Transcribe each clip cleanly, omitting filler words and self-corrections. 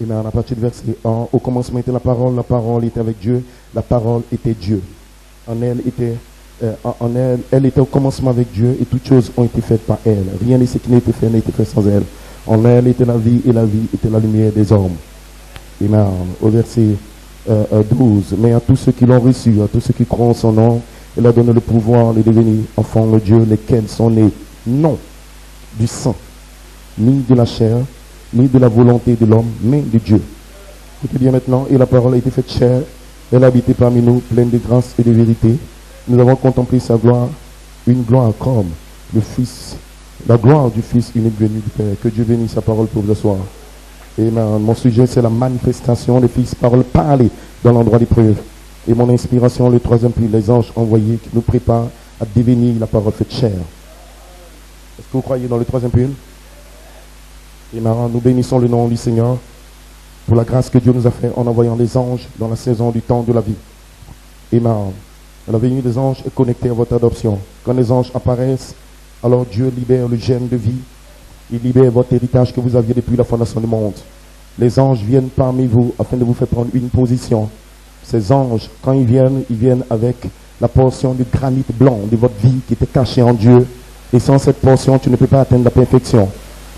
Amen. À partir du verset 1, au commencement était la parole était avec Dieu, la parole était Dieu. Elle était au commencement avec Dieu et toutes choses ont été faites par elle. Rien de ce qui n'a été fait sans elle. En elle était la vie et la vie était la lumière des hommes. Amen. Au verset 12, mais à tous ceux qui l'ont reçu, à tous ceux qui croient en son nom, il a donné le pouvoir de devenir enfants de Dieu, lesquels sont nés non du sang, ni de la chair, ni de la volonté de l'homme, mais de Dieu. Écoutez bien maintenant, et la parole a été faite chair, elle a habité parmi nous, pleine de grâce et de vérité. Nous avons contemplé sa gloire, une gloire comme le Fils, la gloire du Fils unique venu du Père. Que Dieu bénisse sa parole pour vous asseoir. Amen. Mon sujet, c'est la manifestation des Fils, parole parlée dans l'endroit d'épreuve. Et mon inspiration, le troisième prix, les anges envoyés qui nous préparent à devenir la parole faite chair. Est-ce que vous croyez dans le troisième prix? Amen. Nous bénissons le nom du Seigneur pour la grâce que Dieu nous a fait en envoyant des anges dans la saison du temps de la vie. Amen. La venue des anges est connectée à votre adoption. Quand les anges apparaissent, alors Dieu libère le gène de vie. Il libère votre héritage que vous aviez depuis la fondation du monde. Les anges viennent parmi vous afin de vous faire prendre une position. Ces anges, quand ils viennent avec la portion de granit blanc de votre vie qui était cachée en Dieu. Et sans cette portion, tu ne peux pas atteindre la perfection.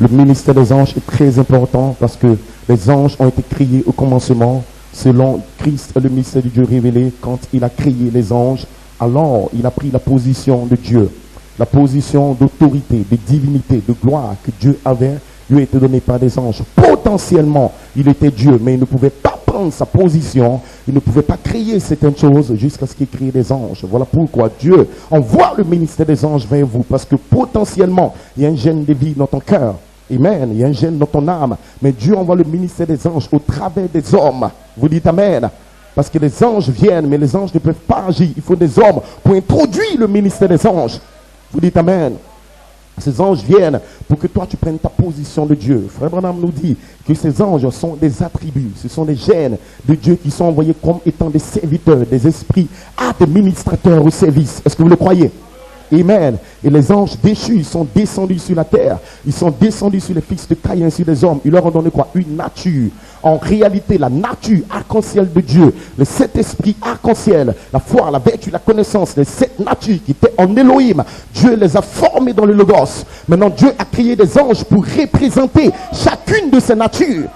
Le ministère des anges est très important parce que les anges ont été créés au commencement selon Christ, le mystère de Dieu révélé. Quand il a créé les anges, alors il a pris la position de Dieu. La position d'autorité, de divinité, de gloire que Dieu avait, lui a été donnée par des anges. Potentiellement, il était Dieu, mais il ne pouvait pas prendre sa position. Il ne pouvait pas créer certaines choses jusqu'à ce qu'il crée des anges. Voilà pourquoi Dieu envoie le ministère des anges vers vous. Parce que potentiellement, il y a un gène de vie dans ton cœur. Amen. Il y a un gène dans ton âme. Mais Dieu envoie le ministère des anges au travers des hommes. Vous dites Amen. Parce que les anges viennent, mais les anges ne peuvent pas agir. Il faut des hommes pour introduire le ministère des anges. Vous dites Amen. Ces anges viennent pour que toi tu prennes ta position de Dieu. Frère Branham nous dit que ces anges sont des attributs, ce sont des gènes de Dieu qui sont envoyés comme étant des serviteurs, des esprits administrateurs au service. Est-ce que vous le croyez? Amen. Et les anges déchus, ils sont descendus sur la terre. Ils sont descendus sur les fils de Caïn, sur les hommes. Ils leur ont donné quoi? Une nature. En réalité, la nature arc-en-ciel de Dieu, le sept esprits arc-en-ciel, la foi, la vertu, la connaissance, les sept natures qui étaient en Elohim, Dieu les a formés dans le Logos. Maintenant, Dieu a créé des anges pour représenter chacune de ces natures.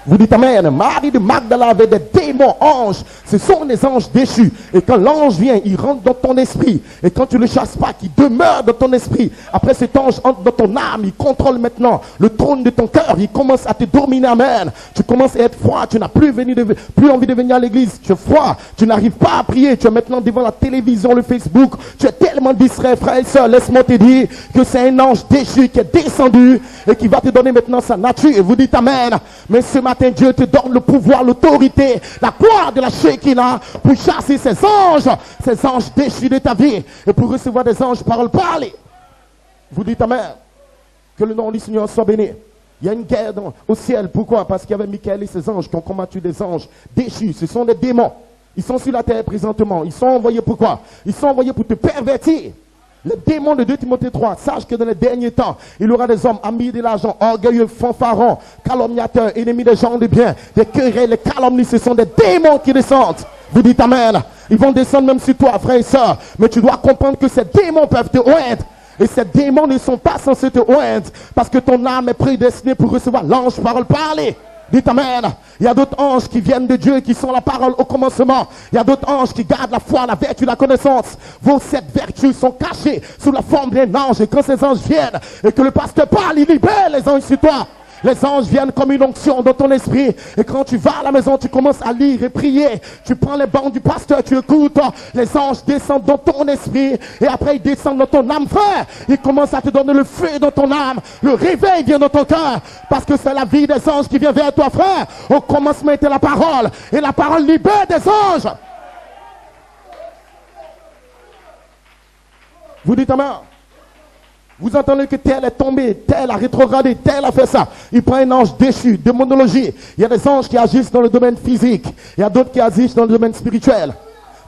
Vous dites Amen. Marie de Magdala avait des démons anges. Ce sont des anges déchus. Et quand l'ange vient, il rentre dans ton esprit. Et quand tu ne le chasses pas, qu'il demeure dans ton esprit. Après cet ange entre dans ton âme. Il contrôle maintenant le trône de ton cœur. Il commence à te dominer. Amen. Tu commences à être froid. Tu n'as plus envie de venir à l'église. Tu es froid. Tu n'arrives pas à prier. Tu es maintenant devant la télévision, le Facebook. Tu es tellement distrait, frère et soeur. Laisse-moi te dire que c'est un ange déchu qui est descendu et qui va te donner maintenant sa nature. Et vous dites Amen. Mais ce matin, Dieu te donne le pouvoir, l'autorité, la gloire de la Shekinah pour chasser ces anges déchus de ta vie et pour recevoir des anges parole parler. Vous dites Amen. Que le nom du Seigneur soit béni. Il y a une guerre au ciel. Pourquoi? Parce qu'il y avait Michael et ses anges qui ont combattu des anges déchus. Ce sont des démons. Ils sont sur la terre présentement. Ils sont envoyés pourquoi? Ils sont envoyés pour te pervertir. Le démon de 2 Timothée 3, sache que dans les derniers temps, il y aura des hommes amis de l'argent, orgueilleux, fanfarons, calomniateurs, ennemis des gens de bien, des querelles, les calomnies, ce sont des démons qui descendent. Vous dites Amen. Ils vont descendre même sur toi, frère et soeur. Mais tu dois comprendre que ces démons peuvent te oindre. Et ces démons ne sont pas censés te oindre parce que ton âme est prédestinée pour recevoir l'ange parole parler. Dites Amen. Il y a d'autres anges qui viennent de Dieu, qui sont la parole au commencement. Il y a d'autres anges qui gardent la foi, la vertu, la connaissance. Vos 7 vertus sont cachées sous la forme d'un ange. Et quand ces anges viennent et que le pasteur parle, il libère les anges sur toi. Les anges viennent comme une onction dans ton esprit. Et quand tu vas à la maison, tu commences à lire et prier. Tu prends les bancs du pasteur, tu écoutes. Les anges descendent dans ton esprit. Et après, ils descendent dans ton âme, frère. Ils commencent à te donner le feu dans ton âme. Le réveil vient dans ton cœur. Parce que c'est la vie des anges qui vient vers toi, frère. Au commencement était la parole. Et la parole libère des anges. Vous dites Amen. Vous entendez que tel est tombé, tel a rétrogradé, tel a fait ça. Il prend un ange déchu, démonologie. Il y a des anges qui agissent dans le domaine physique. Il y a d'autres qui agissent dans le domaine spirituel.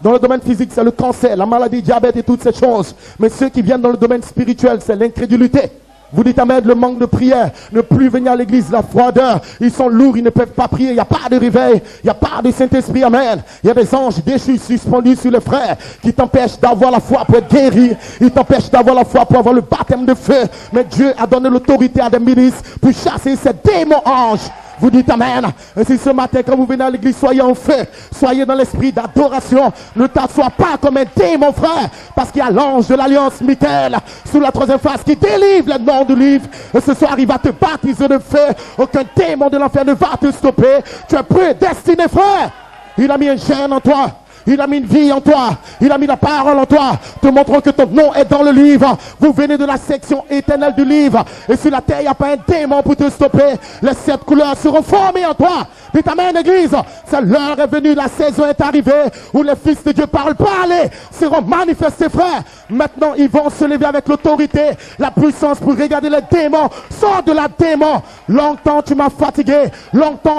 Dans le domaine physique, c'est le cancer, la maladie, diabète et toutes ces choses. Mais ceux qui viennent dans le domaine spirituel, c'est l'incrédulité. Vous dites amen, le manque de prière, ne plus venir à l'église, la froideur, ils sont lourds, ils ne peuvent pas prier, il n'y a pas de réveil, il n'y a pas de Saint-Esprit, amen. Il y a des anges déchus, suspendus sur les frères, qui t'empêchent d'avoir la foi pour être guéri, ils t'empêchent d'avoir la foi pour avoir le baptême de feu. Mais Dieu a donné l'autorité à des ministres pour chasser ces démons anges. Vous dites amen. Et si ce matin, quand vous venez à l'église, soyez en feu. Soyez dans l'esprit d'adoration. Ne t'assois pas comme un démon, frère. Parce qu'il y a l'ange de l'alliance, Michael, sous la troisième face, qui délivre les noms du livre. Et ce soir, il va te baptiser de feu. Aucun démon de l'enfer ne va te stopper. Tu es prédestiné, frère. Il a mis un gène en toi. Il a mis une vie en toi. Il a mis la parole en toi. Te montrant que ton nom est dans le livre. Vous venez de la section éternelle du livre. Et sur la terre, il n'y a pas un démon pour te stopper. Les 7 couleurs seront formées en toi. Dites amen, église. C'est l'heure est venue. La saison est arrivée où les fils de Dieu parlent, parler, seront manifestés, frères. Maintenant, ils vont se lever avec l'autorité, la puissance pour regarder les démons. Sors de la démon. Longtemps, tu m'as fatigué. Longtemps,